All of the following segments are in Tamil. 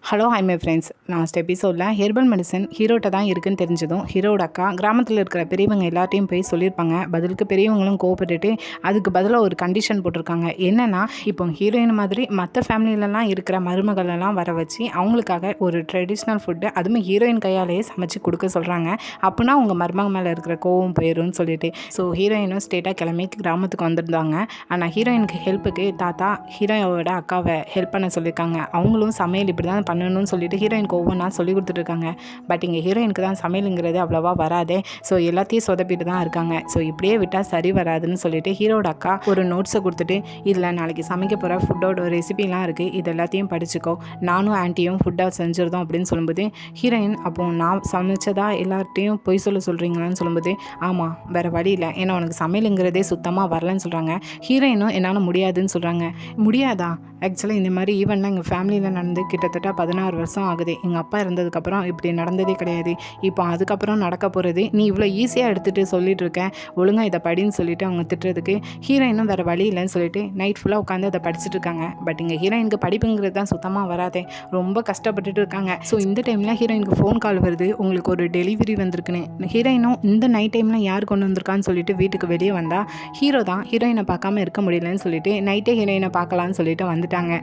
Hello hi my friends. Last எபிசோடில் ஹெர்பல் மெடிசன் ஹீரோட்ட தான் இருக்குன்னு தெரிஞ்சதும் ஹீரோட அக்கா கிராமத்தில் இருக்கிற பெரியவங்க எல்லாத்தையும் போய் சொல்லியிருப்பாங்க. பதிலுக்கு பெரியவங்களும் கோவப்பட்டுட்டு அதுக்கு பதிலாக ஒரு கண்டிஷன் போட்டிருக்காங்க. என்னென்னா, இப்போ ஹீரோயின் மாதிரி மற்ற ஃபேமிலியிலலாம் இருக்கிற மருமகளெல்லாம் வர வச்சு அவங்களுக்காக ஒரு ட்ரெடிஷ்னல் ஃபுட்டு, அதுவும் ஹீரோயின் கையாலேயே சமைச்சு கொடுக்க சொல்கிறாங்க. அப்படின்னா உங்கள் மருமக மேலே இருக்கிற கோவம் போயிடும்னு சொல்லிட்டு ஹீரோயினும் ஸ்டேட்டாக கிளம்பி கிராமத்துக்கு வந்திருந்தாங்க. ஆனால் ஹீரோயினுக்கு ஹெல்ப்புக்கு தாத்தா ஹீரோயோட அக்காவை ஹெல்ப் பண்ண சொல்லியிருக்காங்க. அவங்களும் சமையல் இப்படி தான் பண்ணணும்னு சொல்லிட்டு ஹீரோயினுக்கு ஒவ்வொன்றா சொல்லி கொடுத்துட்ருக்காங்க. பட் இங்கே ஹீரோயினுக்கு தான் சமையலுங்கிறது அவ்வளோவா வராதே. எல்லாத்தையும் சொதப்பிட்டு தான் இருக்காங்க. இப்படியே விட்டால் சரி வராதுன்னு சொல்லிட்டு ஹீரோட அக்கா ஒரு நோட்ஸை கொடுத்துட்டு, இதில் நாளைக்கு சமைக்க போகிற ஃபுட்டோட ரெசிபிலாம் இருக்குது, இது எல்லாத்தையும் படிச்சுக்கோ, நானும் ஆன்ட்டியும் ஃபுட்டாக செஞ்சுருந்தோம் அப்படின்னு சொல்லும்போது ஹீரோயின், அப்போ நான் சமைச்சதா எல்லார்ட்டையும் பொய் சொல்கிறீங்களான்னு சொல்லும்போது, ஆமாம் வேறு வழி இல்லை, ஏன்னா உனக்கு சமையலுங்கிறதே சுத்தமாக வரலன்னு சொல்கிறாங்க. ஹீரோயினும் என்னால் முடியாதுன்னு சொல்கிறாங்க. முடியாதா? ஆக்சுவலாக இந்த மாதிரி ஈவெண்ட்லாம் எங்கள் ஃபேமிலியில் நடந்து கிட்டத்தட்ட 16 வருஷம் ஆகுது. எங்கள் அப்பா இருந்ததுக்கப்புறம் இப்படி நடந்ததே கிடையாது. இப்போ அதுக்கப்புறம் நடக்க போகிறது, நீ இவ்வளோ ஈஸியாக எடுத்துகிட்டு சொல்லிட்டு இருக்க, ஒழுங்காக இதை படின்னு சொல்லிட்டு அவங்க திட்டுறதுக்கு ஹீரோயினும் வேறு வழி இல்லைன்னு சொல்லிட்டு நைட் ஃபுல்லாக உட்காந்து அதை படிச்சுட்டு இருக்காங்க. பட் இங்கே ஹீரோயினுக்கு படிப்புங்கிறது தான் சுத்தமாக வராதே, ரொம்ப கஷ்டப்பட்டுட்டு இருக்காங்க. இந்த டைமில் ஹீரோயினுக்கு ஃபோன் கால் வருது, உங்களுக்கு ஒரு டெலிவரி வந்திருக்குன்னு. ஹீரோயினும் இந்த நைட் டைமில் யார் கொண்டு வந்திருக்கான்னு சொல்லிட்டு வீட்டுக்கு வெளியே வந்தால் ஹீரோ தான் ஹீரோயினை பார்க்காம இருக்க முடியலன்னு சொல்லிட்டு நைட்டே ஹீரோயினை பார்க்கலான்னு சொல்லிட்டு வந்துட்டாங்க.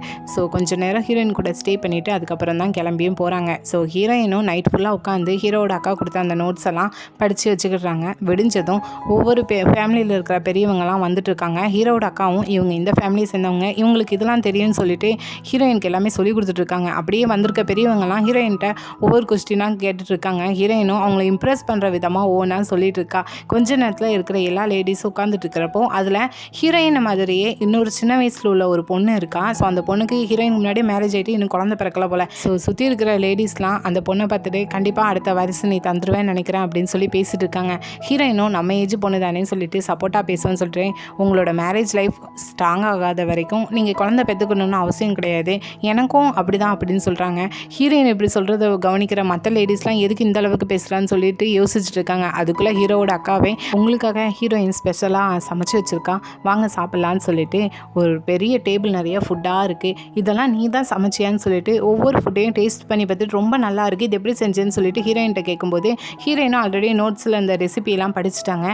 கொஞ்சம் நேரம் ஹீரோயின் கூட ஸ்டே பண்ணிவிட்டு அதுக்கப்புறம் தான் கிளம்பியும் போகிறாங்க. ஹீரோயினும் நைட் ஃபுல்லாக உட்காந்து ஹீரோட அக்கா கொடுத்த அந்த நோட்ஸ் எல்லாம் படித்து வச்சுக்கிடுறாங்க. விடிஞ்சதும் ஒவ்வொரு ஃபேமிலியில் இருக்கிற பெரியவங்கலாம் வந்துட்டு இருக்காங்க. ஹீரோட அக்காவும் இவங்க இந்த ஃபேமிலியை சேர்ந்தவங்க, இவங்களுக்கு இதெல்லாம் தெரியும்னு சொல்லிட்டு ஹீரோயினுக்கு எல்லாமே சொல்லி கொடுத்துட்ருக்காங்க. அப்படியே வந்திருக்க பெரியவங்கலாம் ஹீரோயின்கிட்ட ஒவ்வொரு கொஸ்டினாக கேட்டுட்ருக்காங்க. ஹீரோயினும் அவங்கள இம்ப்ரெஸ் பண்ணுற விதமாக ஒவ்வொன்றா சொல்லிட்டு இருக்கா. கொஞ்ச நேரத்தில் இருக்கிற எல்லா லேடிஸும் உட்காந்துட்டு இருக்கிறப்போ அதில் ஹீரோயின் மாதிரியே இன்னொரு சின்ன வயசில் உள்ள ஒரு பொண்ணு இருக்கா. அந்த பொண்ணுக்கு ஹீரோயின் முன்னாடியே மேரேஜ் ஆகிட்டு இன்னும் குழந்தை பிறக்கல போல். சுற்றி இருக்கிற லேடிஸ்லாம் அந்த பொண்ணை பார்த்துட்டு கண்டிப்பாக அடுத்த வயசு நீ தந்துருவேன்னு நினைக்கிறேன் அப்படின்னு சொல்லி பேசிட்டு இருக்காங்க. ஹீரோயினும் நம்ம ஏஜ் பொண்ணு தானே சொல்லிட்டு சப்போர்ட்டாக பேசுவேன்னு சொல்லிட்டு, உங்களோட மேரேஜ் லைஃப் ஸ்ட்ராங் ஆகாத வரைக்கும் நீங்கள் குழந்தை பெற்றுக்கணும்னு அவசியம் கிடையாது, எனக்கும் அப்படி தான் அப்படின்னு சொல்கிறாங்க. ஹீரோயின் இப்படி சொல்கிறத கவனிக்கிற மற்ற லேடிஸ்லாம் எதுக்கு இந்த அளவுக்கு பேசுகிறான்னு சொல்லிட்டு யோசிச்சுட்டு இருக்காங்க. அதுக்குள்ளே ஹீரோவோட அக்காவே உங்களுக்காக ஹீரோயின் ஸ்பெஷலாக சமைச்சு வச்சுருக்கா, வாங்க சாப்பிட்லான்னு சொல்லிட்டு ஒரு பெரிய டேபிள் நிறைய ஃபுட்டாக இருக்குது, இதெல்லாம் நீ தான் சமைச்சியான்னு சொல்லிட்டு ஒவ்வொரு ஃபுட்டையும் டேஸ்ட் பண்ணி பார்த்துட்டு ரொம்ப நல்லா இருக்குது, இது எப்படி செஞ்சேன்னு சொல்லிட்டு ஹீரோயின்கிட்ட கேட்கும்போது ஹீரோயினும் ஆல்ரெடி நோட்ஸில் இந்த ரெசிபியெல்லாம் படிச்சுட்டாங்க.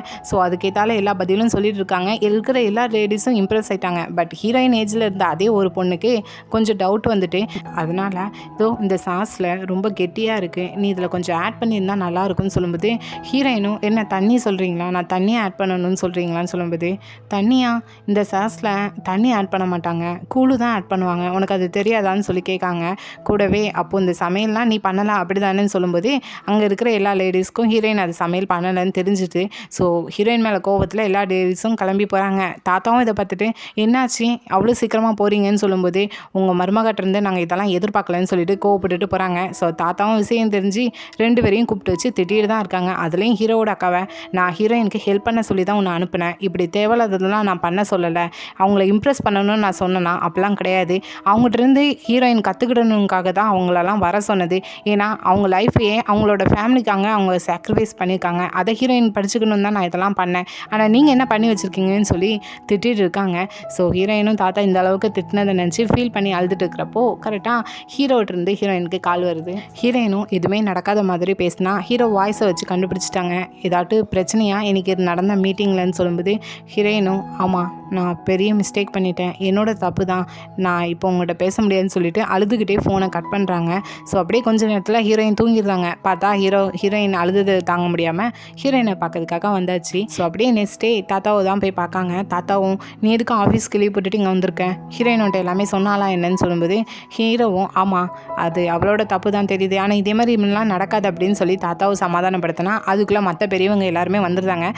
அதுக்கேற்றால எல்லா பதிலும் சொல்லிட்டு இருக்காங்க. இருக்கிற எல்லா லேடிஸும் இம்ப்ரெஸ் ஆகிட்டாங்க. பட் ஹீரோயின் ஏஜில் இருந்த அதே ஒரு பொண்ணுக்கு கொஞ்சம் டவுட் வந்துட்டு, அதனால் இந்த சாஸில் ரொம்ப கெட்டியாக இருக்குது, நீ இதில் கொஞ்சம் ஆட் பண்ணியிருந்தா நல்லாயிருக்குன்னு சொல்லும்போது ஹீரோயினும், என்ன தண்ணி சொல்கிறீங்களா, நான் தண்ணியை ஆட் பண்ணணும்னு சொல்கிறீங்களான்னு சொல்லும்போது, தண்ணியா, இந்த சாஸில் தண்ணி ஆட் பண்ண மாட்டாங்க, கூழு தான் ஆட் பண்ணுவாங்க, உனக்கு அது தெரியாதான்னு சொல்லி கேட்காங்க. கூடவே அப்போது இந்த சமையல்லாம் நீ பண்ணலாம் அப்படி தானேன்னு சொல்லும்போது அங்கே இருக்கிற எல்லா லேடிஸ்க்கும் ஹீரோயின் அது சமையல் பண்ணலைன்னு தெரிஞ்சுட்டு ஹீரோயின் மேலே கோவத்தில் எல்லா லேடிஸும் கிளம்பி போகிறாங்க. தாத்தாவும் இதை பார்த்துட்டு, என்னாச்சு அவ்வளோ சீக்கிரமாக போகிறீங்கன்னு சொல்லும்போது, உங்கள் மருமகிட்டேருந்து நாங்கள் இதெல்லாம் எதிர்பார்க்கலன்னு சொல்லிட்டு கோவப்பட்டுட்டு போகிறாங்க. தாத்தாவும் விஷயம் தெரிஞ்சு 2 பேரையும் கூப்பிட்டு வச்சு திட்டிட்டு தான் இருக்காங்க. அதுலேயும் ஹீரோவோட அக்காவை, நான் ஹீரோயினுக்கு ஹெல்ப் பண்ண சொல்லி தான் உன்னை அனுப்பினேன், இப்படி தேவையில்லாததெல்லாம் நான் பண்ண சொல்லலை, அவங்கள இம்ப்ரெஸ் பண்ணணும்னு நான் சொன்னேன்னா அப்படிலாம் கிடையாது, அவங்ககிட்டருந்து ஹீரோயின் கற்றுக்கிடணுக்காக தான் அவங்களெல்லாம் வர சொன்னது, ஏன்னா அவங்க லைஃப்பையே அவங்களோட ஃபேமிலிக்காக அவங்க சாக்ரிஃபைஸ் பண்ணியிருக்காங்க, அதை ஹீரோயின் படிச்சுக்கணும் தான் நான் இதெல்லாம் பண்ணேன், ஆனால் நீங்கள் என்ன பண்ணி வச்சுருக்கீங்கன்னு சொல்லி திட்டிகிட்டு இருக்காங்க. ஹீரோயினும் தாத்தா இந்த அளவுக்கு திட்டினதை நினச்சி ஃபீல் பண்ணி அழுதுட்டு இருக்கிறப்போ கரெக்டாக ஹீரோட்டிருந்து ஹீரோயினுக்கு கால் வருது. ஹீரோயினும் எதுவுமே நடக்காத மாதிரி பேசினா ஹீரோ வாய்ஸை வச்சு கண்டுபிடிச்சிட்டாங்க. ஏதாட்டு பிரச்சனையா இன்றைக்கி நடந்த மீட்டிங்லன்னு சொல்லும்போது ஹீரோயினும், ஆமாம் நான் பெரிய மிஸ்டேக் பண்ணிட்டேன், என்னோட தப்பு தான், நான் இப்போ உங்கள்கிட்ட பேச முடியாதுன்னு சொல்லிட்டு அழுதுகிட்டே ஃபோனை கட் பண்ணுறாங்க. அப்படியே கொஞ்ச நேரத்தில் ஹீரோயின் தூங்கிடுறாங்க. பார்த்தா ஹீரோயின் அழுது தாங்க முடியாமல் ஹீரோயினை பார்க்கறதுக்காக வந்தாச்சு. அப்படியே நெக்ஸ்ட் டே தாத்தாவை தான் போய் பார்க்காங்க. தாத்தாவும், நீ எதுக்கு ஆஃபீஸ்க்கு லீவ் போட்டுட்டு இங்கே வந்திருக்கேன், ஹீரோயினோட எல்லாமே சொன்னாலாம் என்னன்னு சொல்லும்போது ஹீரோவும், ஆமாம் அது அவளோட தப்பு தான் தெரியுது, ஆனால் இதே மாதிரி இப்படிலாம் நடக்காது அப்படின்னு சொல்லி தாத்தாவை சமாதானப்படுத்தினா அதுக்குள்ளே மற்ற பெரியவங்க எல்லாருமே வந்துருந்தாங்க.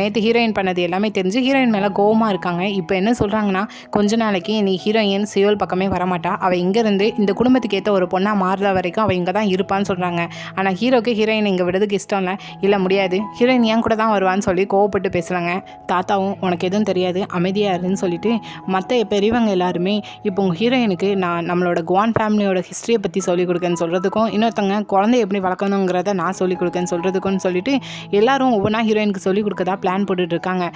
நேற்று ஹீரோயின் பண்ணது எல்லாமே தெரிஞ்சு ஹீரோயின் மேலே கோவமாக இருக்காங்க. இப்போ என்ன சொல்கிறாங்கன்னா, கொஞ்ச நாளைக்கு நீ ஹீரோயின் சியோல் பக்கமே வரமாட்டா, அவள் இங்கேருந்து இந்த குடும்பத்துக்கு ஏற்ற ஒரு பொண்ணாக மாறுற வரைக்கும் அவள் இங்கே தான் இருப்பான்னு சொல்கிறாங்க. ஆனால் ஹீரோக்கு ஹீரோயின் இங்கே விடுறதுக்கு இஷ்டம் இல்லை முடியாது, ஹீரோயின் ஏன் கூட தான் வருவான்னு சொல்லி கோவப்பட்டு பேசுகிறாங்க. தாத்தாவும், உனக்கு எதுவும் தெரியாது அமைதியாக இருன்னு சொல்லிட்டு மற்ற பெரியவங்க எல்லாருமே இப்போ உங்கள் ஹீரோயினுக்கு நான் நம்மளோட குவான் ஃபேமிலியோட ஹிஸ்ட்ரியை பற்றி சொல்லிக் கொடுக்கன்னு சொல்கிறதுக்கும், இன்னொருத்தவங்க குழந்தை எப்படி வளர்க்கணுங்கிறத நான் சொல்லிக் கொடுக்கன்னு சொல்கிறதுக்குன்னு சொல்லிட்டு எல்லாரும் ஒவ்வொன்றா ஹீரோயினுக்கு சொல்லிக் கொடுக்க தான் பிளான் போட்டுட்ருக்காங்க.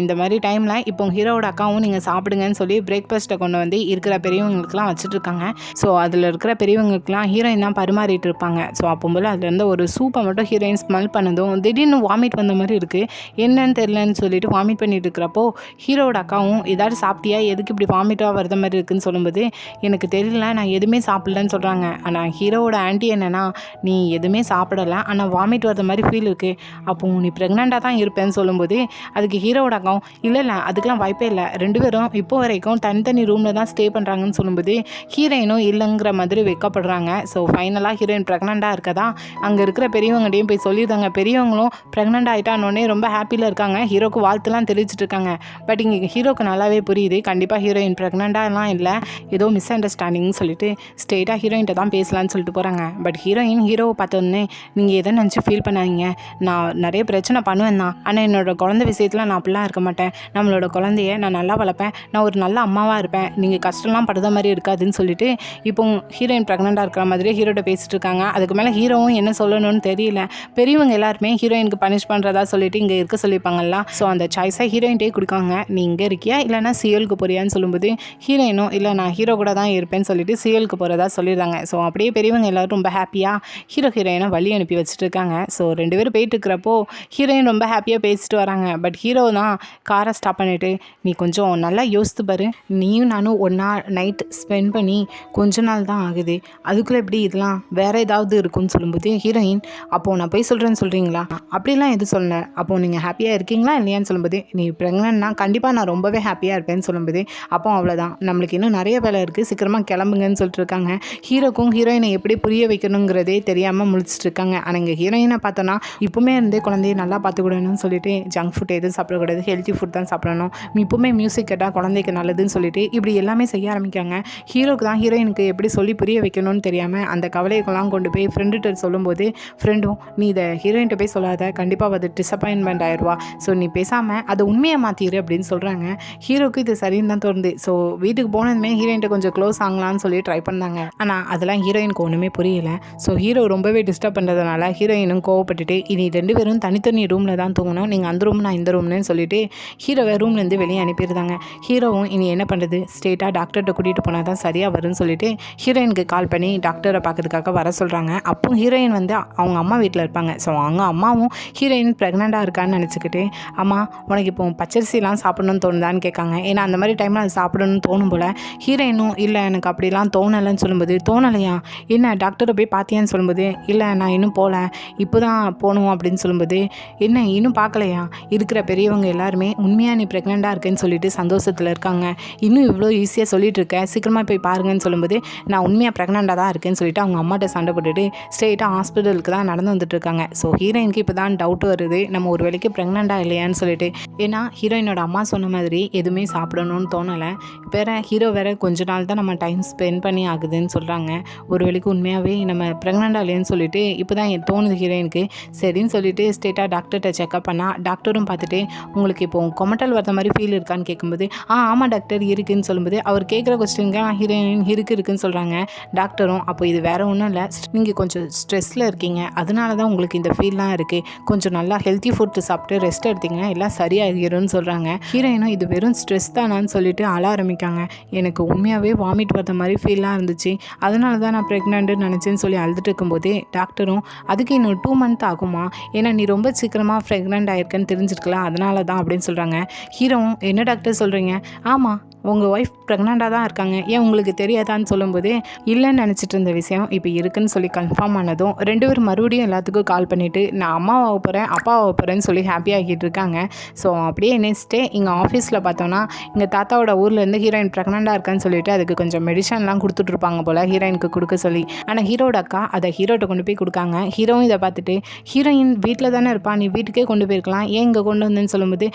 இந்த மாதிரி டைமில் இப்போ ஹீரோவோட அக்காவும் நீங்கள் சாப்பிடுங்கன்னு சொல்லி பிரேக்ஃபாஸ்ட்டை கொண்டு வந்து இருக்கிற பெரியவங்களுக்குலாம் வச்சுட்ருக்காங்க. ஸோ அதில் இருக்கிற பெரியவங்களுக்குலாம் ஹீரோயின் தான் பரிமாறிட்டு இருப்பாங்க. ஸோ அப்போம்போது அதுலேருந்து ஒரு சூப்பை மட்டும் ஹீரோயின் ஸ்மெல் பண்ணதும் திடீர்னு வாமிட் வந்த மாதிரி இருக்குது. என்னன்னு தெரிலன்னு சொல்லிட்டு வாமிட் பண்ணிட்டு இருக்கிறப்போ ஹீரோவோட அக்காவும் ஏதாவது சாப்பிட்டியா, எதுக்கு இப்படி வாமிட்டாக வரத மாதிரி இருக்குன்னு சொல்லும்போது எனக்கு தெரியல, நான் எதுவுமே சாப்பிடலன்னு சொல்கிறாங்க. ஆனால் ஹீரோவோட ஆன்ட்டி என்னென்னா, நீ எதுவுமே சாப்பிடலை ஆனால் வாமிட் வரத மாதிரி ஃபீல் இருக்குது, அப்போ நீ ப்ரெக்னெண்ட்டாக தான் இருப்பேன்னு சொல்லும்போது அதுக்கு ஹீரோவோட அக்காவும் இல்லை அதுக்கெலாம் வாய்ப்பே இல்லை, 2 பேரும் இப்போ வரைக்கும் தனித்தனி ரூமில் தான் ஸ்டே பண்ணுறாங்கன்னு சொல்லும்போது ஹீரோயினும் இல்லைங்கிற மாதிரி வைக்கப்படுறாங்க. ஸோ ஃபைனலாக ஹீரோயின் ப்ரெக்னெண்ட்டாக இருக்கதா அங்கே இருக்கிற பெரியவங்ககிட்டையும் போய் சொல்லியிருந்தாங்க. பெரியவங்களும் ப்ரெக்னெண்ட் ஆகிட்டானோடனே ரொம்ப ஹாப்பியில் இருக்காங்க, ஹீரோக்கு வாழ்த்துலாம் தெரிவிச்சிட்டு இருக்காங்க. பட் இங்கே ஹீரோக்கு நல்லாவே புரியுது கண்டிப்பாக ஹீரோயின் ப்ரெக்னெண்ட்டாலாம் இல்லை, ஏதோ மிஸ் அண்டர்ஸ்டாண்டிங்னு சொல்லிட்டு ஸ்ட்ரெயிட்டாக ஹீரோயின்ட்ட தான் பேசலான்னு சொல்லிட்டு போகிறாங்க. பட் ஹீரோவை பார்த்தோன்னே நீங்கள் எதை நினச்சி ஃபீல் பண்ணாதீங்க, நான் நிறைய பிரச்சனை பண்ணுவேன் தான், ஆனால் என்னோடய குழந்தை விஷயத்தில் நான் அப்படிலாம் இருக்க மாட்டேன், நம்மளோட குழந்தைய நான் நல்லா வளர்ப்பேன், நான் ஒரு நல்ல அம்மாவாக இருப்பேன், நீங்கள் கஷ்டம்லாம் படுற மாதிரி இருக்காதுன்னு சொல்லிட்டு இப்போ ஹீரோயின் ப்ரெக்னெண்ட்டாக இருக்கிற மாதிரி ஹீரோட்ட பேசிட்டு இருக்காங்க. அதுக்கு மேலே ஹீரோவும் என்ன சொல்லணும்னு தெரியல. பெரியவங்க எல்லாருமே ஹீரோயினுக்கு பனிஷ் பண்ணுறதா சொல்லிட்டு இங்கே இருக்க சொல்லியிருப்பாங்கல்ல. ஸோ அந்த சாய்ஸாக ஹீரோயின்ட்டே கொடுக்காங்க, நீ இங்கே இருக்கியா இல்லைனா சிஎலுக்கு போறியான்னு சொல்லும்போது ஹீரோயினும் இல்லை நான் ஹீரோ கூட தான் இருப்பேன்னு சொல்லிட்டு சிஎலுக்கு போகிறதா சொல்லிடுறாங்க. ஸோ அப்படியே பெரியவங்க எல்லோரும் ரொம்ப ஹாப்பியாக ஹீரோயினை வழி அனுப்பி வச்சுட்டு இருக்காங்க. ஸோ 2 பேரும் போயிட்டு இருக்கிறப்போ ஹீரோயின் ரொம்ப ஹாப்பியாக பேசிட்டு வராங்க. பட் ஹீரோ தான் காரை ஸ்டாப் பண்ணிவிட்டு நீ கொஞ்சம் நல்லா யோசித்து பாரு, நீயும் நானும் ஒன்றா நைட் ஸ்பெண்ட் பண்ணி கொஞ்ச நாள் தான் ஆகுது, அதுக்குள்ளே எப்படி இதெல்லாம் வேறு ஏதாவது இருக்குன்னு சொல்லும்போது ஹீரோயின் அப்போது நான் போய் சொல்கிறேன்னு சொல்கிறீங்களா, அப்படிலாம் எதுவும் சொல்லலை, அப்போது நீங்கள் ஹாப்பியாக இருக்கீங்களா இல்லையான்னு சொல்லும்போது நீ ப்ரெக்னென்ட்னா கண்டிப்பாக நான் ரொம்பவே ஹாப்பியாக இருப்பேன்னு சொல்லும்போது அப்போ அவ்வளோதான், நம்மளுக்கு இன்னும் நிறைய வேலை இருக்குது, சீக்கிரமாக கிளம்புங்கன்னு சொல்லிட்டு இருக்காங்க. ஹீரோக்கும் ஹீரோயினை எப்படி புரிய வைக்கணுங்கிறதே தெரியாமல் முழிச்சிட்டு இருக்காங்க. ஆனால் இங்கே ஹீரோயினை பார்த்தோன்னா இப்போவுமே இருந்தே குழந்தைய நல்லா பார்த்துக்கூடணும்னு சொல்லிட்டு ஜங்க் ஃபுட் எதுவும் சாப்பிடக்கூடாது, ஹெல்த்தி ஃபுட் தான் சாப்பிடணும், இப்போவுமே மியூசிக் கேட்டால் குழந்தைக்கு நல்லதுன்னு சொல்லிட்டு இப்படி எல்லாமே செய்ய ஆரம்பிக்காங்க. ஹீரோக்கு தான் ஹீரோயினுக்கு எப்படி சொல்லி புரிய வைக்கணும்னு தெரியாமல் அந்த கவலையெல்லாம் கொண்டு போய் ஃப்ரெண்டுகிட்ட சொல்லும்போது ஃப்ரெண்டும் நீ இதை ஹீரோயின்கிட்ட போய் சொல்லாத, கண்டிப்பாக அது டிசப்பாயின்மெண்ட் ஆயிடுவா, ஸோ நீ பேசாமல் அதை உண்மையை மாற்றிடு அப்படின்னு சொல்கிறாங்க. ஹீரோக்கு இது சரின்னு தான் தோணுது. ஸோ வீட்டுக்கு போனதுமே ஹீரோயின்ட்ட கொஞ்சம் க்ளோஸ் ஆகலான்னு சொல்லி ட்ரை பண்ணாங்க. ஆனால் அதெல்லாம் ஹீரோயினுக்கு ஒன்றுமே புரியல. ஸோ ஹீரோ ரொம்பவே டிஸ்டர்ப் பண்ணுறதுனால ஹீரோயினும் கோவப்பட்டுட்டு இனி 2 பேரும் தனித்தனி ரூமில் தான் தூங்கணும், நீங்கள் அந்த ரூம் நான் இந்த ரூம்னு சொல்லிட்டு ஹீரோவை ரூம்லேருந்து வெளியே அனுப்பிடுறாங்க. ஹீரோவும் இனி என்ன பண்ணுறது, ஸ்ட்ரெயிட்டாக டாக்டர்கிட்ட கூட்டிகிட்டு போனால் தான் சரியாக வரும்னு சொல்லிட்டு ஹீரோயினுக்கு கால் பண்ணி டாக்டரை பார்க்கறதுக்காக வர சொல்கிறாங்க. அப்போ ஹீரோயின் வந்து அவங்க அம்மா வீட்டில் இருப்பாங்க. ஸோ அவங்க அம்மாவும் ஹீரோயின் ப்ரெக்னெண்ட்டாக இருக்கான்னு நினச்சிக்கிட்டு அம்மா உனக்கு இப்போ பச்சரிசிலாம் சாப்பிடணும்னு தோணுதான்னு கேட்காங்க. ஏன்னா அந்த மாதிரி டைமில் அது சாப்பிடணும்னு தோணும் போல். ஹீரோயினும் இல்லை எனக்கு அப்படிலாம் தோணலைன்னு சொல்லும்போது தோணலையா, என்ன டாக்டரை போய் பார்த்தியான்னு சொல்லும்போது இல்லை நான் இன்னும் போகல, இப்போ தான் போகணும் அப்படின்னு சொல்லும்போது என்ன இன்னும் பார்க்கலையா, இருக்கிற பெரியவங்க எல்லாருமே உண்மையாக நீ ப்ரெக்னெண்ட்டாக இருக்கேன்னு சொல்லிட்டு சந்தோஷத்தில் இருக்காங்க, இன்னும் இவ்வளோ ஈஸியாக சொல்லிட்டு இருக்கேன், சீக்கிரமாக போய் பாருங்கன்னு சொல்லும்போது நான் உண்மையாக ப்ரெக்னெண்ட்டாக தான் இருக்கேன்னு சொல்லிட்டு அவங்க அம்மாட்ட சண்டை போட்டுட்டு ஸ்ட்ரெயிட்டாக ஹாஸ்பிட்டலுக்கு தான் நடந்து வந்துட்டு இருக்காங்க. ஸோ ஹீரோயினுக்கு இப்போ தான் டவுட் வருது, நம்ம ஒரு வேளைக்கு ப்ரெக்னெண்ட்டாக இல்லையான்னு சொல்லிட்டு. ஏன்னா ஹீரோயினோட அம்மா சொன்ன மாதிரி எதுவுமே சாப்பிடணும்னு தோணலை, வேறு ஹீரோ வேறு கொஞ்ச நாள் தான் நம்ம டைம் ஸ்பெண்ட் பண்ணி ஆகுதுன்னு சொல்கிறாங்க, ஒரு வேளைக்கு உண்மையாகவே நம்ம ப்ரெக்னெண்ட்டாக இல்லையான்னு சொல்லிட்டு இப்போ தான் தோணுது ஹீரோயினுக்கு. சரின்னு சொல்லிட்டு ஸ்ட்ரெயிட்டாக டாக்டர்கிட்ட செக்அப் பண்ணால் டாக்டரும் பார்த்துட்டு உங்களுக்கு இப்போ கொமட்டல் வர மாதிரி ஃபீல் இருக்கான்னு கேட்கும்போது ஆமாம் டாக்டர் இருக்குதுன்னு சொல்லும்போது அவர் கேட்குற கொஸ்டினுக்கு ஹீரோயின் இருக்குன்னு சொல்கிறாங்க. டாக்டரும் அப்போ இது வேறு ஒன்றும் இல்லை, நீங்கள் கொஞ்சம் ஸ்ட்ரெஸ்ஸில் இருக்கீங்க, அதனால தான் உங்களுக்கு இந்த ஃபீல்லாம் இருக்குது, கொஞ்சம் நல்லா ஹெல்த்தி ஃபுட்டு சாப்பிட்டு ரெஸ்ட் எடுத்தீங்கன்னா எல்லாம் சரியாகிரும்னு சொல்கிறாங்க. ஹீரோயினும் இது வெறும் ஸ்ட்ரெஸ் தானான்னு சொல்லிட்டு அழ ஆரம்பிக்காங்க. எனக்கு உண்மையாகவே வாமிட் வர மாதிரி ஃபீல்லாம் இருந்துச்சு, அதனால தான் நான் ப்ரெக்னெண்ட்டுன்னு நினச்சேன்னு சொல்லி அழுதுட்டு இருக்கும்போதே டாக்டரும் அதுக்கு இன்னும் 2 மந்த் ஆகுமா, ஏன்னா நீ ரொம்ப சீக்கிரமாக ப்ரெக்னெண்ட் ஆகிருக்கேன்னு தெரிஞ்சிருக்கலாம், அதனால தான் அப்படின்னு சொல்கிறாங்க. ஹீரோவும் என்ன டாக்டர் சொல்கிறீங்க, ஆமாம் உங்கள் ஒய்ஃப் ப்ரெக்னெண்ட்டாக தான் இருக்காங்க, ஏன் உங்களுக்கு தெரியாதான்னு சொல்லும்போது இல்லைன்னு நினச்சிட்டு இருந்த விஷயம் இப்போ இருக்குன்னு சொல்லி கன்ஃபார்ம் ஆனதும் 2 பேரும் மறுபடியும் எல்லாத்துக்கும் கால் பண்ணிவிட்டு நான் அம்மாவாக போகிறேன் அப்பாவாக போகிறேன்னு சொல்லி ஹாப்பியாகிட்டு இருக்காங்க. ஸோ அப்படியே நெக்ஸ்ட் டே இங்கே ஆஃபீஸில் பார்த்தோன்னா இங்கே தாத்தாவோட ஊர்லேருந்து ஹீரோயின் ப்ரெக்னெண்ட்டாக இருக்கான்னு சொல்லிட்டு அதுக்கு கொஞ்சம் மெடிசன்லாம் கொடுத்துட்ருப்பாங்க போல் ஹீரோயினுக்கு கொடுக்க சொல்லி. ஆனால் ஹீரோட அக்கா அதை ஹீரோட்ட கொண்டு போய் கொடுக்காங்க. ஹீரோவும் இதை பார்த்துட்டு ஹீரோயின் வீட்டில் தானே இருப்பா, நீ வீட்டுக்கே கொண்டு போயிருக்கலாம், ஏன் இங்கே கொண்டு வந்தேன்னு சொல்லும்போது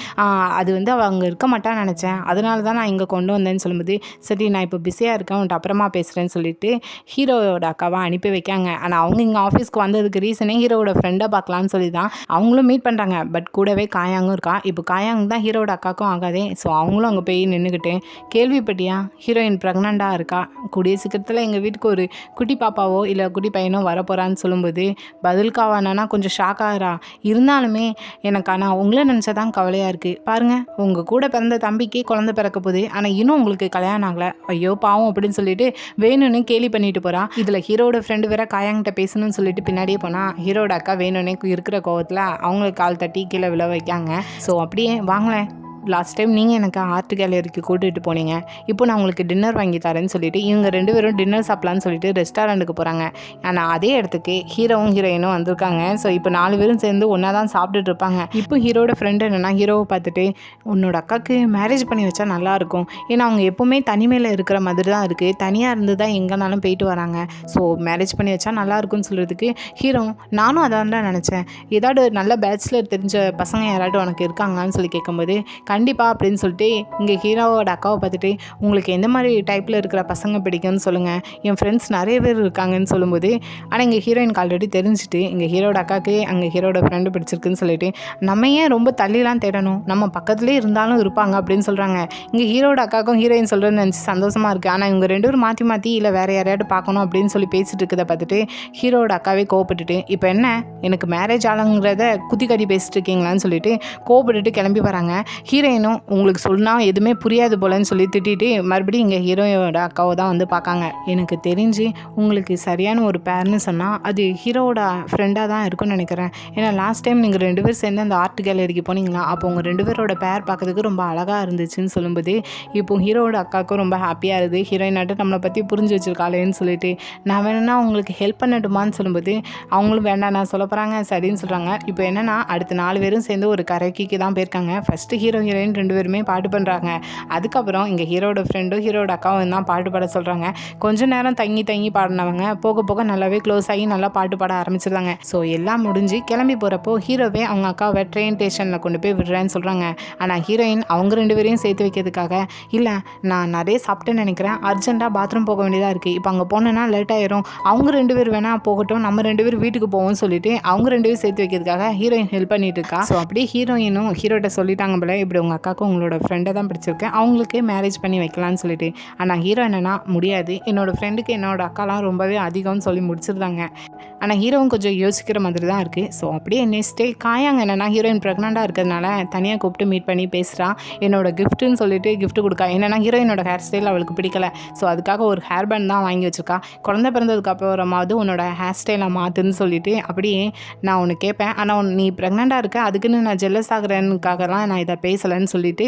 அது வந்து அவள் அங்கே இருக்க மாட்டான்னு நினச்சேன், அதனால தான் நான் இங்கே கொண்டு வந்தேன்னு சொல்லும்போது, சரி நான் இப்போ பிஸியாக இருக்கேன், உன்ட்ட அப்புறமா பேசுகிறேன்னு சொல்லிட்டு ஹீரோவோட அக்காவை அனுப்பி வைக்காங்க. ஆனால் அவங்க இங்கே ஆஃபீஸ்க்கு வந்ததுக்கு ரீசனே ஹீரோவோட ஃப்ரெண்டை பார்க்கலான்னு சொல்லி தான் அவங்களும் மீட் பண்ணுறாங்க. பட் கூடவே காயாங்கும் இருக்கா. இப்போ காயாங் தான் ஹீரோட அக்காவுக்கும் ஆகாதே. ஸோ அவங்களும் அங்கே போய் நின்றுக்கிட்டு, கேள்விப்பட்டியா ஹீரோயின் ப்ரெக்னெண்ட்டாக இருக்கா, கூடிய சீக்கிரத்தில் எங்கள் வீட்டுக்கு ஒரு குட்டி பாப்பாவோ இல்லை குட்டி பையனோ வரப்போகிறான்னு சொல்லும்போது பதிலுக்காவானா கொஞ்சம் ஷாக் ஆகிறா. இருந்தாலுமே எனக்கு ஆனால் உங்களை நினச்சா தான் கவலையாக இருக்குது. பாருங்கள், உங்கள் கூட பிறந்த தம்பிக்கே குழந்தை பிறக்க போகுது, ஆனால் இன்னும் உங்களுக்கு கல்யாணம் ஆகலை, ஐயோ பாவம் அப்படின்னு சொல்லிட்டு வேணும்னு கேலி பண்ணிட்டு போகிறா. இதில் ஹீரோட ஃப்ரெண்டு வேற காயாங்கிட்ட பேசணும்னு சொல்லிட்டு பின்னாடியே போனால் ஹீரோட அக்கா வேணும்னே இருக்கிற கோவத்தில் அவங்களுக்கு கால் தட்டி கீழே விழ வைக்காங்க. ஸோ அப்படியே வாங்களேன், லாஸ்ட் டைம் நீங்கள் எனக்கு ஆர்ட் கேலரிக்கு கூட்டிகிட்டு போனீங்க, இப்போ நான் உங்களுக்கு டின்னர் வாங்கி தரேன்னு சொல்லிட்டு இவங்க 2 பேரும் டின்னர் சாப்பிட்லான்னு சொல்லிட்டு ரெஸ்டாரண்ட்டுக்கு போகிறாங்க. ஆனால் அதே இடத்துக்கு ஹீரோவும் ஹீரோயினும் வந்திருக்காங்க. ஸோ இப்போ 4 பேரும் சேர்ந்து ஒன்றா தான் சாப்பிட்டுட்டு இருப்பாங்க. இப்போ ஹீரோட ஃப்ரெண்டு என்னென்னா ஹீரோவை பார்த்துட்டு, உன்னோட அக்காவுக்கு மேரேஜ் பண்ணி வச்சா நல்லாயிருக்கும், ஏன்னா அவங்க எப்போவுமே தனிமையில் இருக்கிற மாதிரி தான் இருக்குது, தனியாக இருந்து தான் எங்கேனாலும் போயிட்டு வராங்க, ஸோ மேரேஜ் பண்ணி வச்சா நல்லாயிருக்குன்னு சொல்கிறதுக்கு ஹீரோ, நானும் அதான் தான் நினச்சேன், ஏதாவது நல்ல பேச்சுலர் தெரிஞ்ச பசங்க யாராவது உனக்கு இருக்காங்களான்னு சொல்லி கேட்கும்போது, கண்டிப்பாக அப்படின்னு சொல்லிட்டு இங்கே ஹீரோவோட அக்காவை பார்த்துட்டு, உங்களுக்கு எந்த மாதிரி டைப்பில் இருக்கிற பசங்க பிடிக்கும்னு சொல்லுங்கள், என் ஃப்ரெண்ட்ஸ் நிறைய பேர் இருக்காங்கன்னு சொல்லும்போது, ஆனால் இங்கே ஹீரோயினுக்கு ஆல்ரெடி தெரிஞ்சுட்டு இங்கே ஹீரோட அக்காவுக்கு அங்கே ஹீரோட ஃப்ரெண்டு பிடிச்சிருக்குன்னு சொல்லிட்டு, நம்ம ஏன் ரொம்ப தள்ளிலாம் தேடணும், நம்ம பக்கத்துலேயே இருந்தாலும் இருப்பாங்க அப்படின்னு சொல்கிறாங்க. இங்கே ஹீரோட அக்காவுக்கும் ஹீரோயின் சொல்கிறேன்னு நினச்சி சந்தோஷமாக இருக்குது. ஆனால் இவங்க 2 பேரும் மாற்றி மாற்றி இல்லை வேறு யாரையாவது பார்க்கணும் அப்படின்னு சொல்லி பேசிட்டு இருக்கிறத பார்த்துட்டு ஹீரோட அக்காவே கோவப்பட்டுட்டு, இப்போ என்ன எனக்கு மேரேஜ் ஆளுங்கிறத குத்தி கட்டி பேசிட்டு இருக்கீங்களான்னு சொல்லிட்டு கோவப்பட்டுட்டு கிளம்பி வராங்க. ஹீரோயினும் உங்களுக்கு சொன்னால் எதுவுமே புரியாது போலன்னு சொல்லி திட்டிட்டு மறுபடியும் இங்கே ஹீரோயோட அக்காவை தான் வந்து பார்க்காங்க. எனக்கு தெரிஞ்சு உங்களுக்கு சரியான ஒரு பேர்னு சொன்னால் அது ஹீரோவோட ஃப்ரெண்டாக தான் இருக்கும்னு நினைக்கிறேன். ஏன்னா லாஸ்ட் டைம் நீங்கள் 2 பேர் சேர்ந்து அந்த ஆர்ட் கேலரிக்கு போனீங்களா, அப்போ உங்கள் 2 பேரோட பேர் பார்க்கறதுக்கு ரொம்ப அழகாக இருந்துச்சுன்னு சொல்லும்போது இப்போ ஹீரோவோட அக்காவுக்கும் ரொம்ப ஹாப்பியாக இருக்குது. ஹீரோயினாட்டு நம்மளை பற்றி புரிஞ்சு வச்சுருக்காளேன்னு சொல்லிட்டு, நான் வேணும்னா உங்களுக்கு ஹெல்ப் பண்ணட்டுமான்னு சொல்லும்போது அவங்களும் வேண்டாம் நான் சொல்ல போகிறாங்க, சரின்னு சொல்கிறாங்க. இப்போ என்னென்னா அடுத்த 4 பேரும் சேர்ந்து ஒரு கரைக்கு தான் போயிருக்காங்க. ஃபஸ்ட்டு ஹீரோ ஹீரோயின் 2 பேருமே பாட்டு பண்ணுறாங்க. அதுக்கப்புறம் இங்கே ஹீரோட ஃப்ரெண்டும் ஹீரோட அக்காவும் தான் பாட்டு பாட சொல்கிறாங்க. கொஞ்ச நேரம் தங்கி பாடினவங்க போக போக நல்லாவே க்ளோஸ் ஆகி நல்லா பாட்டு பாட ஆரம்பிச்சிருந்தாங்க. ஸோ எல்லாம் முடிஞ்சு கிளம்பி போகிறப்போ ஹீரோவே அவங்க அக்காவை ட்ரெயின் ஸ்டேஷனில் கொண்டு போய் விடுறேன்னு சொல்கிறாங்க. ஆனால் ஹீரோயின் அவங்க 2 பேரையும் சேர்த்து வைக்கிறதுக்காக, இல்லை நான் நிறைய சாப்பிட்டேன்னு நினைக்கிறேன், அர்ஜென்ட்டாக பாத்ரூம் போக வேண்டியதாக இருக்குது, இப்போ அங்கே போனேன்னா லேட் ஆயிரும், அவங்க 2 பேர் வேணால் போகட்டும், நம்ம 2 பேர் வீட்டுக்கு போவோம்னு சொல்லிட்டு அவங்க 2 பேரும் சேர்த்து வைக்கிறதுக்காக ஹீரோயின் ஹெல்ப் பண்ணிட்டு இருக்கா. ஸோ அப்படியே ஹீரோயினும் ஹீரோட்ட சொல்லிட்டாங்க போல, இப்படி உங்கள் அக்காவுக்கு உங்களோட ஃப்ரெண்டை தான் பிடிச்சிருக்கேன், அவங்களுக்கே மேரேஜ் பண்ணி வைக்கலான்னு சொல்லிட்டு. ஆனால் ஹீரோ என்னன்னா முடியாது, என்னோட ஃப்ரெண்டுக்கு என்னோட அக்காலாம் ரொம்பவே அதிகம்னு சொல்லி முடிச்சிருந்தாங்க. ஆனால் ஹீரோவும் கொஞ்சம் யோசிக்கிற மாதிரி தான் இருக்குது. ஸோ அப்படியே நெக்ஸ்ட் டே காயாங்க என்னென்னா ஹீரோயின் ப்ரெக்னெண்ட்டாக இருக்கிறதுனால தனியாக கூப்பிட்டு மீட் பண்ணி பேசுகிறான். என்னோட கிஃப்ட்டுன்னு சொல்லிட்டு கிஃப்ட் கொடுக்கா. என்னென்னா ஹீரோயினோட ஹேர் ஸ்டைல் அவளுக்கு பிடிக்கல, ஸோ அதுக்காக ஒரு ஹேர் பேண்ட் தான் வாங்கி வச்சுருக்கா. குழந்தை பிறந்ததுக்கு அப்புறமாவது உன்னோட ஹேர் ஸ்டைலை மாற்றுன்னு சொல்லிட்டு, அப்படியே நான் உனக்கு கேட்பேன், ஆனால் நீ ப்ரெக்னெண்ட்டாக இருக்க, அதுக்குன்னு நான் ஜெல்லஸ் ஆகிறேன்னுக்காகலாம் நான் இதை பேசலைன்னு சொல்லிட்டு,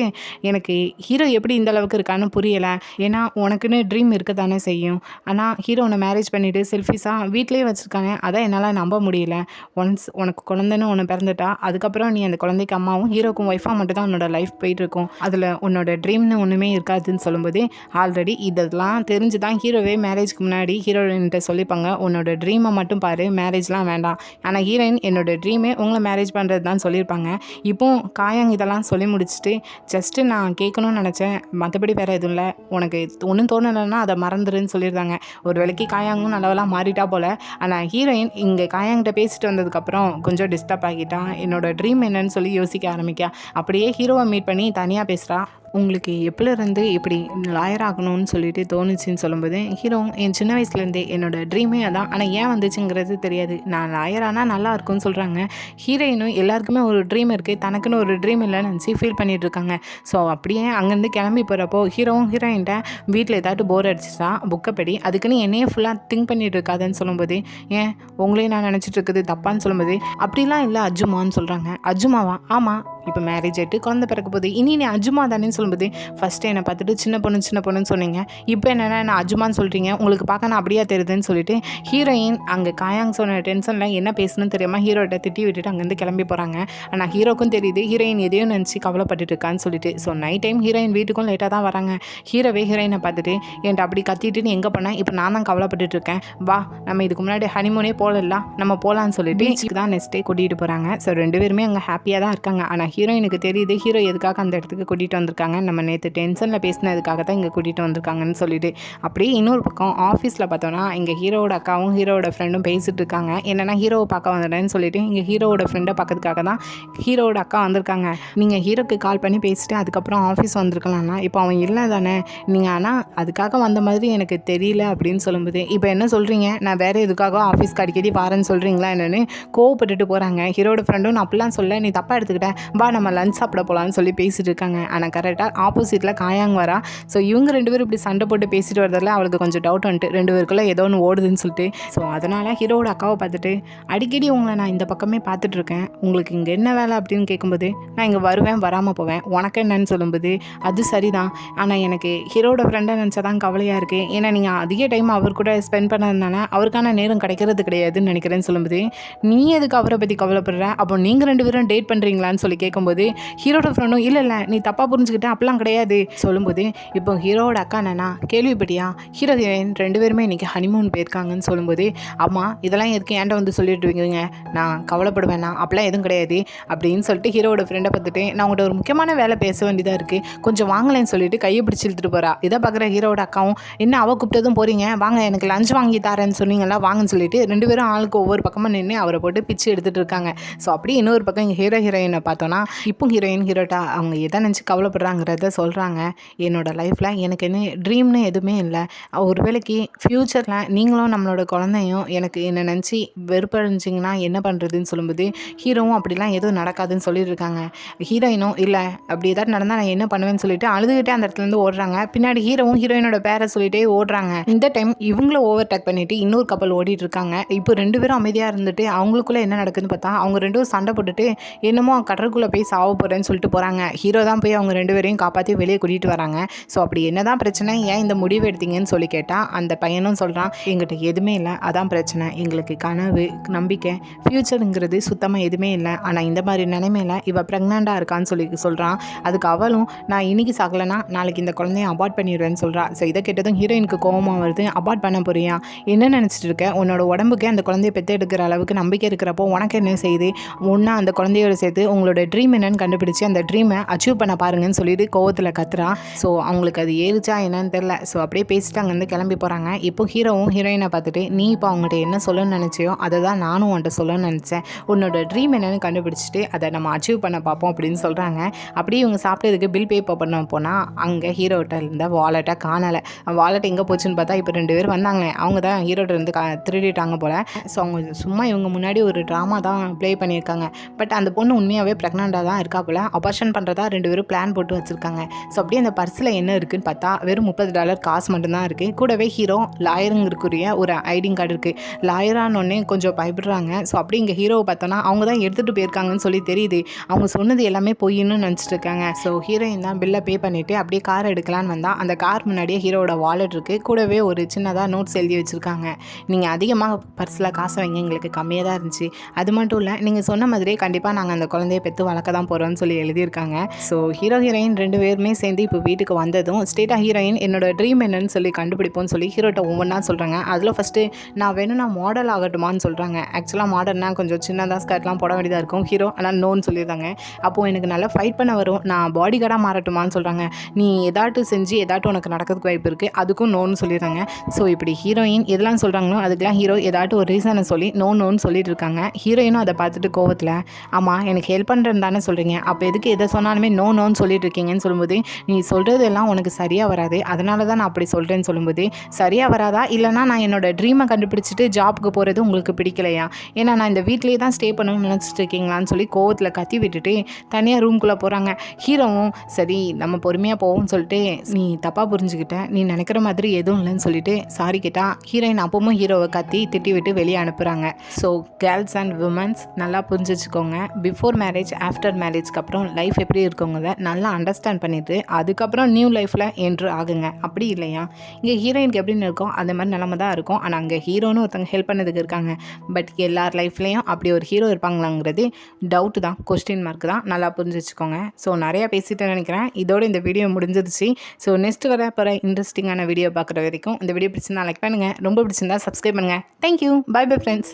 எனக்கு ஹீரோ எப்படி இந்த அளவுக்கு இருக்கான்னு புரியலை. ஏன்னா உனக்குன்னு ட்ரீம் இருக்க தானே செய்யும், ஆனால் ஹீரோ உன்னை மேரேஜ் பண்ணிவிட்டு செல்ஃபிஸாக வீட்டிலே வச்சுருக்காங்க, அதான் என்னால் நம்ப முடியல. ஒன்ஸ் உனக்கு குழந்தைன்னு ஒன்று பிறந்துட்டா, அதுக்கப்புறம் நீ அந்த குழந்தைக்கு அம்மாவும் ஹீரோக்கும் ஒய்ஃபாக மட்டும் தான் உன்னோட லைஃப் போயிட்டுருக்கும், அதில் உன்னோட ட்ரீம்னு ஒன்றுமே இருக்காதுன்னு சொல்லும்போது, ஆல்ரெடி இதெல்லாம் தெரிஞ்சு தான் ஹீரோவே மேரேஜ்க்கு முன்னாடி ஹீரோயின்கிட்ட சொல்லிப்பாங்க, உன்னோட ட்ரீமை மட்டும் பாரு, மேரேஜ்லாம் வேண்டாம். ஆனால் ஹீரோயின் என்னோட ட்ரீமே உங்களை மேரேஜ் பண்ணுறது தான் சொல்லியிருப்பாங்க. இப்போ காயாங் இதெல்லாம் சொல்லி முடிச்சுட்டு, ஜஸ்ட்டு நான் கேட்கணும்னு நினச்சேன், மற்றபடி வேறு எதுவும் இல்லை, உனக்கு ஒன்றும் தோணலைன்னா அதை மறந்துடுன்னு சொல்லியிருந்தாங்க. ஒரு வேளைக்கு காயாங்கும் நல்லவெல்லாம் மாறிட்டா போல். ஆனால் ஹீரோயின் இங்கே காயாங்கிட்ட பேசிட்டு வந்ததுக்கப்புறம் கொஞ்சம் டிஸ்டர்ப் ஆகிட்டா, என்னோட ட்ரீம் என்னன்னு சொல்லி யோசிக்க ஆரம்பிக்கா. அப்படியே ஹீரோவை மீட் பண்ணி தனியாக பேசுகிறா. உங்களுக்கு எப்போலேருந்து இப்படி லாயர் ஆகணும்னு சொல்லிட்டு தோணுச்சுன்னு சொல்லும்போது, ஹீரோ என் சின்ன வயசுலேருந்தே என்னோடய ட்ரீமே அதான், ஆனால் ஏன் வந்துச்சுங்கிறது தெரியாது, நான் லாயர் ஆனால் நல்லா இருக்கும்னு சொல்கிறாங்க. ஹீரோயினும் எல்லாருக்குமே ஒரு ட்ரீம் இருக்குது, தனக்குன்னு ஒரு ட்ரீம் இல்லைன்னு நினச்சி ஃபீல் பண்ணிகிட்டு இருக்காங்க. ஸோ அப்படியே அங்கேருந்து கிளம்பி போகிறப்போ ஹீரோவும் ஹீரோயின்ட்ட வீட்டில் ஏதாட்டு போர் அடிச்சிச்சா புக்கை படி, அதுக்குன்னு என்னையே ஃபுல்லாக திங்க் பண்ணிட்டு இருக்காதுன்னு சொல்லும்போது, ஏன் உங்களையும் நான் நினச்சிட்டு இருக்குது தப்பான்னு சொல்லும்போது, அப்படிலாம் இல்லை அஜுமான்னு சொல்கிறாங்க. அஜுமாவா? ஆமாம், இப்போ மேரேஜ் ஆகிட்டு குழந்தை பிறக்க போகுது, இனி நீ அஜுமா தானேன்னு சொல்லும்போது, ஃபஸ்ட்டு என்னை பார்த்துட்டு சின்ன பொண்ணுன்னு சொன்னீங்க, இப்போ என்னென்னா நான் அஜுமான்னு சொல்கிறீங்க, உங்களுக்கு பார்க்க நான் அப்படியா தெரியுதுன்னு சொல்லிட்டு ஹீரோயின் அங்கே காயாங் சொன்ன டென்ஷனில் என்ன பேசணும்னு தெரியாமல் ஹீரோட்ட திட்டி விட்டுட்டு அங்கேருந்து கிளம்பி போகிறாங்க. ஆனால் ஹீரோக்கும் தெரியுது ஹீரோயின் எதையும் நினச்சி கவலைப்பட்டுட்டு இருக்கான்னு சொல்லிட்டு. ஸோ நைட் டைம் ஹீரோயின் வீட்டுக்கும் லேட்டாக தான் வராங்க. ஹீரோவே ஹீரோயினை பார்த்துட்டு, என்கிட்ட அப்படி கத்திட்டு நீ எங்கே போனேன், இப்போ நான் தான் கவலைப்பட்டுட்டு இருக்கேன், வா நம்ம இதுக்கு முன்னாடி ஹனிமூனே போகலாம், நம்ம போகலான்னு சொல்லிட்டு தான் நெக்ஸ்ட் டே கூட்டிகிட்டு போகிறாங்க. ஸோ 2 பேருமே அங்கே ஹாப்பியாக தான் இருக்காங்க. ஆனால் ஹீரோயினுக்கு தெரியுது ஹீரோ எதுக்காக அந்த இடத்துக்கு கூட்டிகிட்டு வந்திருக்காங்க, நம்ம நேற்று டென்ஷனில் பேசினதுக்காக தான் இங்கே கூட்டிகிட்டு வந்திருக்காங்கன்னு சொல்லிட்டு. அப்படியே இன்னொரு பக்கம் ஆஃபீஸில் பார்த்தோன்னா இங்கே ஹீரோவோட அக்காவும் ஹீரோவோட ஃப்ரெண்டும் பேசிகிட்டு இருக்காங்க. என்னென்னா ஹீரோவை பார்க்க வந்துட்டேன்னு சொல்லிட்டு இங்கே ஹீரோவோட ஃப்ரெண்டை பார்க்கறதுக்காக தான் ஹீரோவோட அக்கா வந்திருக்காங்க. நீங்கள் ஹீரோக்கு கால் பண்ணி பேசிட்டு அதுக்கப்புறம் ஆஃபீஸ் வந்திருக்கலாம்னா இப்போ அவன் இல்லை தானே, நீங்கள் ஆனால் அதுக்காக வந்த மாதிரி எனக்கு தெரியல அப்படின்னு சொல்லும்போது, இப்போ என்ன சொல்கிறீங்க, நான் வேறு எதுக்காக ஆஃபீஸ்க்கு அடிக்கடி வாரேன்னு சொல்கிறீங்களா என்னென்னு கோவப்பட்டுட்டு போகிறாங்க. ஹீரோட ஃப்ரெண்டும் நான் அப்படிலாம் சொல்ல, நீ தப்பாக எடுத்துக்கிட்டேன், வா நம்ம லஞ்ச் சாப்பிட போகலான்னு சொல்லி பேசிகிட்டு இருக்காங்க. ஆனால் கரெக்டாக ஆப்போசிட்டில் காயாங் வரா. ஸோ இவங்க 2 பேரும் இப்படி சண்டை போட்டு பேசிட்டு வரதில் அவளுக்கு கொஞ்சம் டவுட் வந்துட்டு 2 பேருக்குள்ளே ஏதோ ஒன்று ஓடுதுன்னு சொல்லிட்டு, ஸோ அதனால் ஹீரோட அக்காவை பார்த்துட்டு, அடிக்கடி உங்களை நான் இந்த பக்கமே பார்த்துட்ருக்கேன், உங்களுக்கு இங்கே என்ன வேலை அப்படின்னு கேட்கும்போது, நான் இங்கே வருவேன் வராமல் போவேன், உனக்கு என்னன்னு சொல்லும்போது, அது சரிதான், ஆனால் எனக்கு ஹீரோட ஃப்ரெண்டை நினச்சா தான் கவலையாக இருக்குது, ஏன்னா நீங்கள் அதிக டைம் அவர் கூட ஸ்பெண்ட் பண்ணதுனால அவருக்கான நேரம் கிடைக்கிறது கிடையாதுன்னு நினைக்கிறேன்னு சொல்லும்போது, நீ எதுக்கு அவரை பற்றி கவலைப்படுற, அப்போ நீங்கள் 2 பேரும் டேட் பண்ணுறீங்களான்னு சொல்லி கேட்கும்போது, ஹீரோட ஃப்ரெண்டும் இல்லை நீ தப்பாக புரிஞ்சுக்கிட்ட, அப்படிலாம் கிடையாது சொல்லும்போது, இப்போ ஹீரோட அக்கா என்னன்னா கேள்விப்பட்டியா, ஹீரோ ஹீரோயின் 2 பேருமே இன்றைக்கி ஹனிமூன் போயிருக்காங்கன்னு சொல்லும்போது, அம்மா இதெல்லாம் எதுக்கு ஏன்ட்ட வந்து சொல்லிட்டு இருக்கீங்க, நான் கவலைப்படுவேண்ணா, அப்படிலாம் எதுவும் கிடையாது அப்படின்னு சொல்லிட்டு ஹீரோட ஃப்ரெண்டை பார்த்துட்டு, நான் உங்கள்கிட்ட ஒரு முக்கியமான வேலை பேச வேண்டியதாக இருக்குது, கொஞ்சம் வாங்கலேன்னு சொல்லிட்டு கையை பிடிச்சி இழுத்துட்டு போகிறா. இதை பார்க்குற ஹீரோட அக்காவும், என்ன அவள் கூப்பிட்டதும் போகிறீங்க, வாங்க எனக்கு லஞ்ச் வாங்கி தரேன்னு சொன்னீங்களா வாங்கன்னு சொல்லிட்டு 2 பேரும் ஆளுக்கு ஒவ்வொரு பக்கமாக நின்று அவரை போட்டு பிச்சு எடுத்துகிட்டு இருக்காங்க. ஸோ அப்படி இன்னொரு பக்கம் இங்கே ஹீரோயினை பார்த்தோன்னா இப்போ ஹீரோட்டா அவங்க எதை நினச்சி கவலைப்படுறாங்கிறத சொல்கிறாங்க. என்னோடய லைஃப்பில் எனக்கு என்ன ட்ரீம்னு எதுவுமே இல்லை, ஒரு வேளைக்கு ஃப்யூச்சரில் நீங்களும் நம்மளோட குழந்தையும் எனக்கு என்னை நினச்சி வெறுப்படைஞ்சிங்கன்னா என்ன பண்ணுறதுன்னு சொல்லும்போது, ஹீரோவும் அப்படிலாம் எதுவும் நடக்காதுன்னு சொல்லிட்டு இருக்காங்க. ஹீரோயினும் இல்லை அப்படி ஏதாவது நடந்தால் நான் என்ன பண்ணுவேன்னு சொல்லிட்டு அழுதுகிட்டே அந்த இடத்துலேருந்து ஓடுறாங்க. பின்னாடி ஹீரோவும் ஹீரோயினோட பேரை சொல்லிட்டே ஓடுறாங்க. இந்த டைம் இவங்களும் ஓவர் டேக் பண்ணிட்டு இன்னொரு கப்பல் ஓடிட்டு இருக்காங்க. இப்போ 2 பேரும் அமைதியாக இருந்துட்டு அவங்களுக்குள்ள என்ன நடக்குதுன்னு பார்த்தா, அவங்க 2 பேரும் சண்டை போட்டுட்டு என்னமோ கடற்குள்ளே போய் சாவ போகிறேன்னு சொல்லிட்டு போகிறாங்க. ஹீரோ தான் போய் அவங்க 2 பேரையும் காப்பாற்றி வெளியே கூட்டிகிட்டு வராங்க. ஸோ அப்படி என்னதான் பிரச்சனை, ஏன் இந்த முடிவு எடுத்தீங்கன்னு சொல்லி கேட்டால் அந்த பையனும் சொல்கிறான், எங்கிட்ட எதுவுமே இல்லை, அதான் பிரச்சனை, எங்களுக்கு கனவு நம்பிக்கை ஃப்யூச்சருங்கிறது சுத்தமாக எதுவுமே இல்லை, ஆனால் இந்த மாதிரி நிலைமையில் இவள் ப்ரெக்னெண்ட்டாக இருக்கான்னு சொல்கிறான். அதுக்கு அவளும், நான் இன்னைக்கு சாகலைன்னா நாளைக்கு இந்த குழந்தைய அபார்ட் பண்ணிடுவேன்னு சொல்கிறா. ஸோ இதை கேட்டதும் ஹீரோயினுக்கு கோவமாக வருது. அபார்ட் பண்ண போறியா, என்ன நினச்சிட்டு இருக்க, உன்னோட உடம்புக்கு அந்த குழந்தைய பெற்று எடுக்கிற அளவுக்கு நம்பிக்கை இருக்கிறப்போ உனக்கு என்ன செய்யுது, ஒன்றா அந்த குழந்தையோட சேர்த்து உங்களோட ட்ரீம் என்னன்னு கண்டுபிடிச்சி அந்த ட்ரீமை அச்சீவ் பண்ண பாருங்கன்னு சொல்லிட்டு கோவத்தில் கத்துறா. ஸோ அவங்களுக்கு அது ஏறிச்சா என்னன்னு தெரில. ஸோ அப்படியே பேசிட்டு அங்கேருந்து கிளம்பி போகிறாங்க. இப்போ ஹீரோவும் ஹீரோயினை பார்த்துட்டு, நீ இப்போ அவங்ககிட்ட என்ன சொல்லணும்னு நினச்சியோ அதை தான் நானும் உன்ட்ட சொல்லணும்னு நினச்சேன், உன்னோட ட்ரீம் என்னன்னு கண்டுபிடிச்சிட்டு அதை நம்ம அச்சீவ் பண்ண பார்ப்போம் அப்படின்னு சொல்கிறாங்க. அப்படியே இவங்க சாப்பிட்டதுக்கு பில் பே பண்ண போனால் அங்கே ஹீரோட்ட இருந்த வாலெட்டை காணலை. வாலெட் எங்கே போச்சுன்னு பார்த்தா இப்போ 2 பேர் வந்தாங்களே அவங்க தான் ஹீரோட்ட இருந்து திருடிட்டாங்க போல். ஸோ அவங்க சும்மா இவங்க முன்னாடி ஒரு ட்ராமா தான் ப்ளே பண்ணியிருக்காங்க. பட் அந்த பொண்ணு உண்மையாகவே ப்ரெக்னெண்ட்டாக தான் இருக்கா போல். அபார்ஷன் பண்ணுறதா 2 பேரும் பிளான் போட்டு வச்சுருக்காங்க. ஸோ அப்படியே அந்த பர்ஸில் என்ன இருக்குதுன்னு பார்த்தா வெறும் $30 காசு மட்டும்தான் இருக்குது. கூடவே ஹீரோ லாயருங்கிறக்குரிய ஒரு ஐடி கார்டு இருக்குது. லாயரானோடனே கொஞ்சம் பயப்படுறாங்க. ஸோ அப்படி இங்கே ஹீரோவை பார்த்தோன்னா அவங்க தான் எடுத்துகிட்டு போயிருக்காங்கன்னு சொல்லி தெரியுது. அவங்க சொன்னது எல்லாமே பொய்ன்னு நினச்சிட்டு இருக்காங்க. ஸோ ஹீரோயின் தான் பில்லை பே பண்ணிவிட்டு அப்படியே கார் எடுக்கலான்னு வந்தால் அந்த கார் முன்னாடியே ஹீரோட வாலெட் இருக்குது. கூடவே ஒரு சின்னதாக நோட்ஸ் எழுதி வச்சுருக்காங்க. நீங்கள் அதிகமாக பர்ஸில் காசை வைங்க, எங்களுக்கு கம்மியாக தான் இருந்துச்சு, அது மட்டும் இல்லை நீங்கள் சொன்ன மாதிரியே கண்டிப்பாக நாங்கள் அந்த குழந்தைய பெற்று வளர்க்க தான் போகிறோம்னு சொல்லி எழுதியிருக்காங்க. ஸோ ஹீரோயின் 2 பேருமே சேர்ந்து இப்போ வீட்டுக்கு வந்ததும் ஸ்டேட்டாக ஹீரோயின் என்னோட ட்ரீம் என்னன்னு சொல்லி கண்டுபிடிப்போம்னு சொல்லி ஹீரோட்ட ஒவ்வொன்றா சொல்கிறாங்க. அதில் ஃபஸ்ட்டு நான் வேணும் நான் மாடல் ஆகட்டுமான்னு சொல்கிறாங்க. ஆக்சுவலாக மாடல்னால் கொஞ்சம் சின்னதாக ஸ்கர்ட்லாம் போட வேண்டியதாக இருக்கும். ஹீரோ ஆனால் நோன்னு சொல்லியிருந்தாங்க. அப்போது எனக்கு நல்லா ஃபைட் பண்ண வரும், நான் பாடி கார்டாக மாறட்டுமான்னு சொல்கிறாங்க. நீ எதாட்டும் செஞ்சு எதாட்டும் உனக்கு நடக்கிறதுக்கு வாய்ப்பு இருக்குது, அதுக்கும் நோன்னு சொல்லிடுறாங்க. ஸோ இப்படி ஹீரோயின் எதெல்லாம் சொல்கிறாங்களோ அதுக்கெலாம் ஹீரோ ஏதாட்டும் ஒரு ரீசனை சொல்லி நோன்னு சொல்லிட்டு இருக்காங்க. ஹீரோயினும் அதை பார்த்துட்டு கோவத்தில், ஆமாம் எனக்கு ஹெல்ப் பண்ணுறேன்னு தானே சொல்கிறீங்க, அப்போ எதுக்கு எதை சொன்னாலுமே நோன்னு சொல்லிட்டு இருக்கீங்கன்னு சொல்லும்போது, நீ சொல்கிறது எல்லாம் உனக்கு சரியாக வராது, அதனால தான் நான் அப்படி சொல்கிறேன்னு சொல்லும்போது, சரியாக வராதா இல்லைனா நான் என்னோடய ட்ரீமை கண்டுபிடிச்சிட்டு ஜாப்புக்கு போகிறது உங்களுக்கு பிடிக்கலையா, ஏன்னா நான் இந்த வீட்லேயே தான் ஸ்டே பண்ணணும்னு நினச்சிட்டு இருக்கீங்களான்னு சொல்லி கோவத்தில் கத்தி விட்டுட்டு தனியாக ரூம்குள்ளே போகிறாங்க. ஹீரோவும் சரி நம்ம பொறுமையாக போவோம்னு சொல்லிட்டு, நீ தப்பாக புரிஞ்சுக்கிட்ட, நீ நினைக்கிற மாதிரி எதுவும் இல்லைன்னு சொல்லிட்டு சாரி கேட்டால் ஹீரோயின் அப்பவும் ஹீரோவை கத்தி திட்டி விட்டு வெளியே அனுப்புகிறாங்க. ஸோ கேர்ள்ஸ் அண்ட் விமன்ஸ் நல்லா புரிஞ்சு வச்சுக்கோங்க, பிஃபோர் மேரேஜ் ஆஃப்டர் மேரேஜ்க்கு அப்புறம் லைஃப் எப்படி இருக்கவங்க நல்லா அண்டர்ஸ்டாண்ட் பண்ணிவிட்டு அதுக்கப்புறம் நியூ லைஃப்பில் என்ட்ரு ஆகுங்க. அப்படி இல்லையா இங்கே ஹீரோயினுக்கு எப்படின்னு இருக்கும் அந்த மாதிரி நிலமை தான் இருக்கும். ஆனால் அங்கே ஹீரோன்னு ஒருத்தவங்க ஹெல்ப் பண்ணதுக்கு இருக்காங்க. பட் எல்லார் லைஃப்லேயும் அப்படி ஒரு ஹீரோ இருப்பாங்களாங்கிறது டவுட்டு தான், கொஸ்டின் மார்க் தான், நல்லா புரிஞ்சு வச்சுக்கோங்க. ஸோ நிறையா பேசிட்டு நினைக்கிறேன். இதோட இந்த வீடியோ முடிஞ்சிருச்சு. ஸோ நெக்ஸ்ட் வர போகிற இன்ட்ரெஸ்டிங்கான வீடியோ பார்க்குற வரைக்கும் இந்த வீடியோ பிடிச்சிருந்தா லைக் பண்ணுங்கள், ரொம்ப பிடிச்சிருந்தா சப்ஸ்கிரைப் பண்ணுங்கள். Thank you, bye bye friends.